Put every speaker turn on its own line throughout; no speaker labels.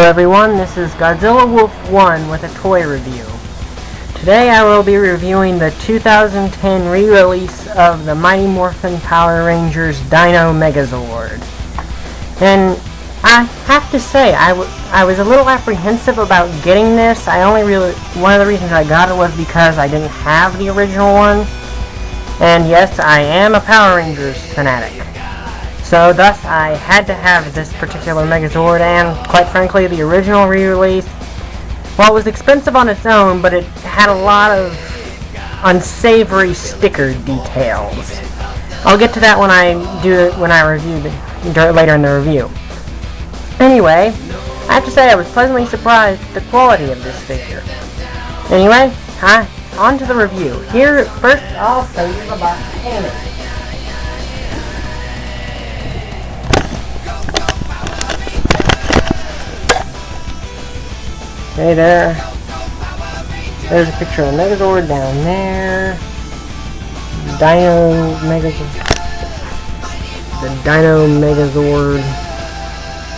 everyone, this is Godzilla Wolf 1 with a toy review. Today I will be reviewing the 2010 re-release of the Mighty Morphin Power Rangers Dino Megazord. And I have to say, I was a little apprehensive about getting this. One of the reasons I got it was because I didn't have the original one. And yes, I am a Power Rangers fanatic. So thus I had to have this particular Megazord, and quite frankly the original re-release, well, it was expensive on its own, but it had a lot of unsavory sticker details. I'll get to that when I review later in the review. Anyway, I have to say I was pleasantly surprised at the quality of this figure. Anyway, on to the review. Here, first I'll show you the box payment. Okay, there's a picture of the Megazord down there. Dino Megazord. The Dino Megazord.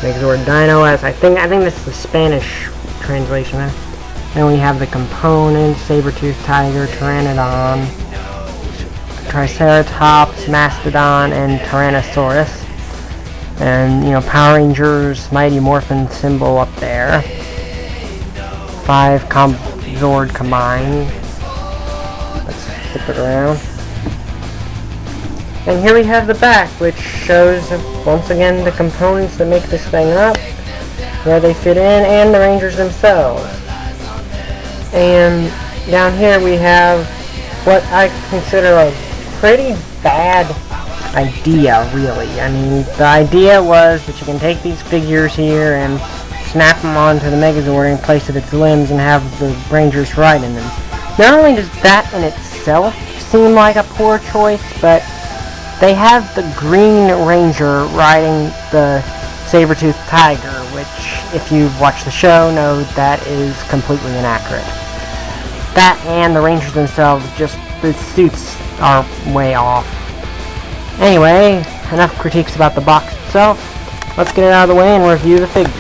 Megazord Dino S. I think this is the Spanish translation. Then we have the components: saber-toothed tiger, pteranodon, triceratops, mastodon, and tyrannosaurus. And Power Rangers Mighty Morphin symbol up there. 5 Zord combined. Let's flip it around. And here we have the back, which shows once again the components that make this thing up, where they fit in, and the Rangers themselves. And down here we have what I consider a pretty bad idea, really. I mean, the idea was that you can take these figures here and snap them onto the Megazord and place its limbs and have the Rangers ride in them. Not only does that in itself seem like a poor choice, but they have the Green Ranger riding the saber-toothed tiger, which, if you've watched the show, know that is completely inaccurate. That and the Rangers themselves, just the suits are way off. Anyway, enough critiques about the box itself. Let's get it out of the way and review the figure.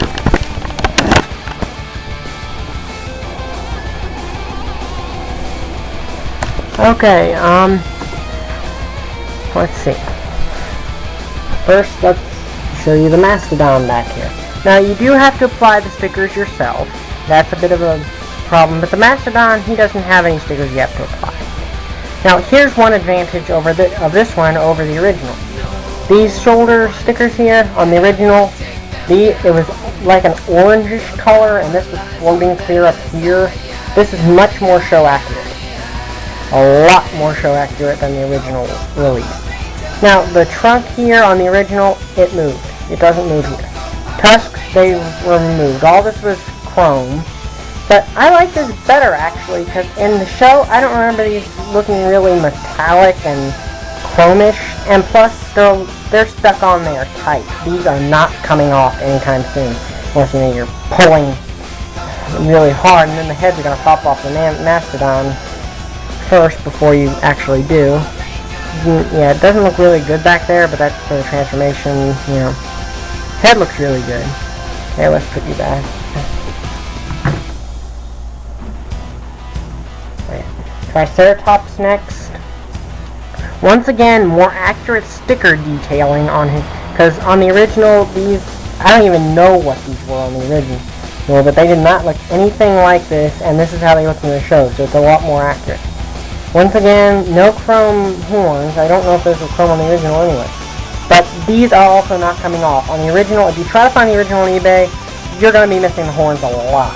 Okay, let's see. First, let's show you the Mastodon back here. Now, you do have to apply the stickers yourself. That's a bit of a problem, but the Mastodon, he doesn't have any stickers yet to apply. Now, here's one advantage of this one over the original. These shoulder stickers here on the original, it was like an orangish color, and this was floating clear up here. This is much more show accurate. A lot more show accurate than the original release. Now, the trunk here on the original, it moved. It doesn't move here. Tusks, they were removed. All this was chrome. But I like this better, actually, because in the show, I don't remember these looking really metallic and chromish. And plus, they're stuck on there tight. These are not coming off anytime soon. Unless, you're pulling really hard, and then the heads are going to pop off the Mastodon first before you actually do. Yeah, it doesn't look really good back there, but that's for the transformation. Head looks really good. Okay, let's put you back. Okay. Triceratops next. Once again, more accurate sticker detailing on him, because on the original, I don't even know what these were on the original, but they did not look anything like this, and this is how they look in the show, so it's a lot more accurate. Once again, no chrome horns. I don't know if those were chrome on the original anyway. But these are also not coming off. On the original, if you try to find the original on eBay, you're going to be missing the horns a lot.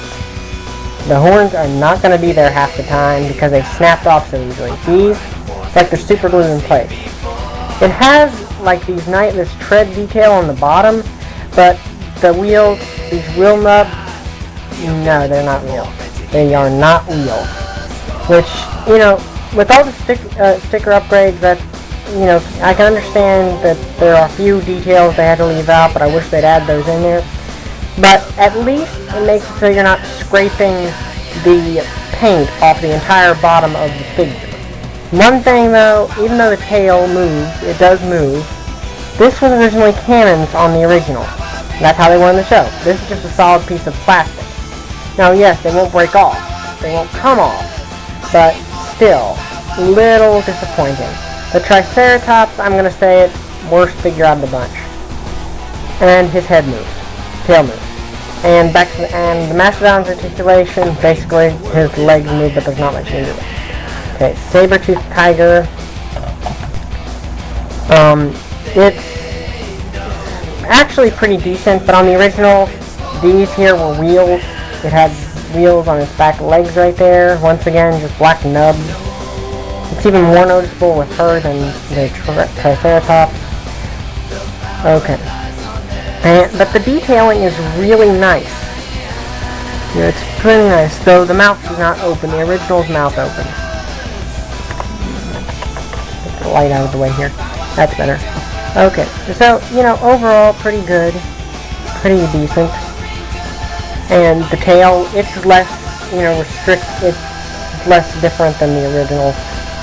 The horns are not going to be there half the time because they snapped off so easily. These, it's like they're super glued in place. It has like this tread detail on the bottom, but the wheels, these wheel nubs, no, they're not real. They are not real. Which, with all the sticker upgrades, I can understand that there are a few details they had to leave out, but I wish they'd add those in there. But at least it makes it so you're not scraping the paint off the entire bottom of the figure. One thing though, even though the tail moves, it does move, this was originally cannons on the original. That's how they were in the show. This is just a solid piece of plastic. Now, yes, they won't break off. They won't come off. But still, little disappointing. The Triceratops, I'm going to say it, worst figure out of the bunch. And his head moves. Tail moves. And back to the Mastodon's articulation, basically his legs move, but there's not much into it. Okay, Saber-toothed Tiger. It's actually pretty decent, but on the original, these here were wheels. It had wheels on its back legs right there. Once again, just black nubs. It's even more noticeable with her than the Triceratops. Okay. But the detailing is really nice. Yeah, it's pretty nice, though the mouth is not open. The original's mouth opens. Get the light out of the way here. That's better. Okay, so, overall, pretty good. Pretty decent. And the tail, it's less, it's less different than the original.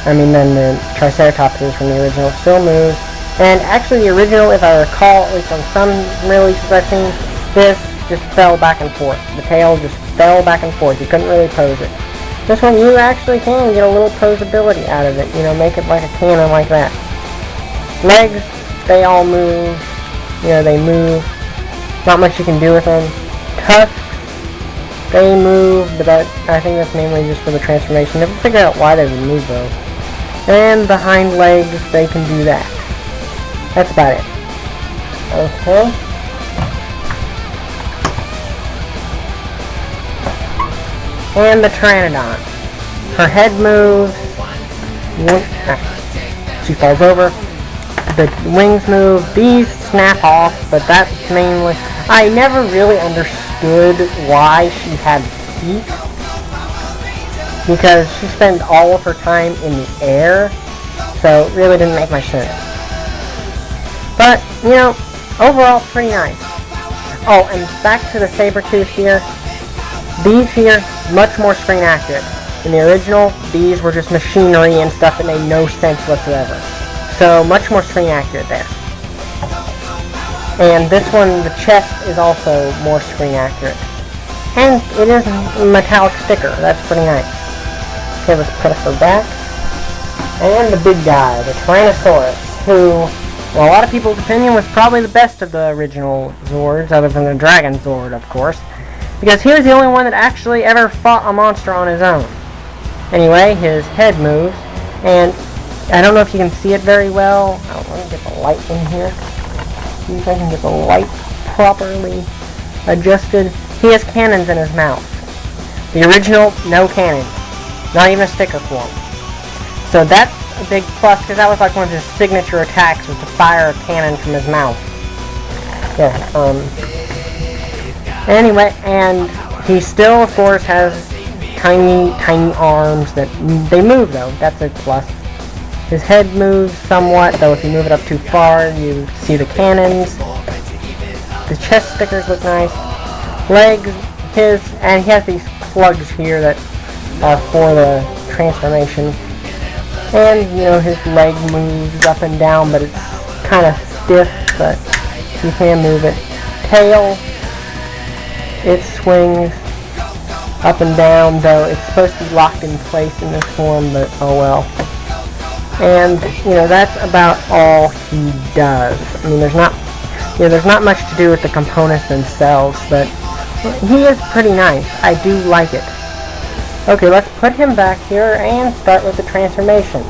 Than the Triceratops is from the original. Still moves. And actually, the original, if I recall, at least on some releases I've seen, this just fell back and forth. The tail just fell back and forth. You couldn't really pose it. This one, you actually can get a little posability out of it. Make it like a cannon like that. Legs, they all move. They move. Not much you can do with them. Tusks, they move, but I think that's mainly just for the transformation. Never figured out why they would move, though. And the hind legs, they can do that. That's about it. Okay. And the Pteranodon. Her head moves. She falls over. The wings move. These snap off, but that's mainly... I never really understood why she had feet. Because she spends all of her time in the air. So it really didn't make much sense. But, overall, pretty nice. Oh, and back to the saber-tooth here. These here, much more screen accurate. In the original, these were just machinery and stuff that made no sense whatsoever. So, much more screen accurate there. And this one, the chest is also more screen accurate. And it is a metallic sticker. That's pretty nice. Okay, let's put her back. And the big guy, the Tyrannosaurus, who... well, a lot of people's opinion was probably the best of the original Zords, other than the Dragon Zord, of course. Because he was the only one that actually ever fought a monster on his own. Anyway, his head moves, and I don't know if you can see it very well. Let me get the light in here. See if I can get the light properly adjusted. He has cannons in his mouth. The original, no cannons. Not even a sticker for him. So that's a big plus, because that was like one of his signature attacks, was to fire a cannon from his mouth. Yeah, anyway, and he still, of course, has tiny arms that, they move though, that's a plus. His head moves somewhat, though if you move it up too far, you see the cannons. The chest stickers look nice. Legs, and he has these plugs here that are for the transformation. And, his leg moves up and down, but it's kind of stiff, but you can move it. Tail, it swings up and down, though it's supposed to be locked in place in this form, but oh well. And, that's about all he does. There's not much to do with the components themselves, but he is pretty nice. I do like it. Okay, let's put him back here and start with the transformation.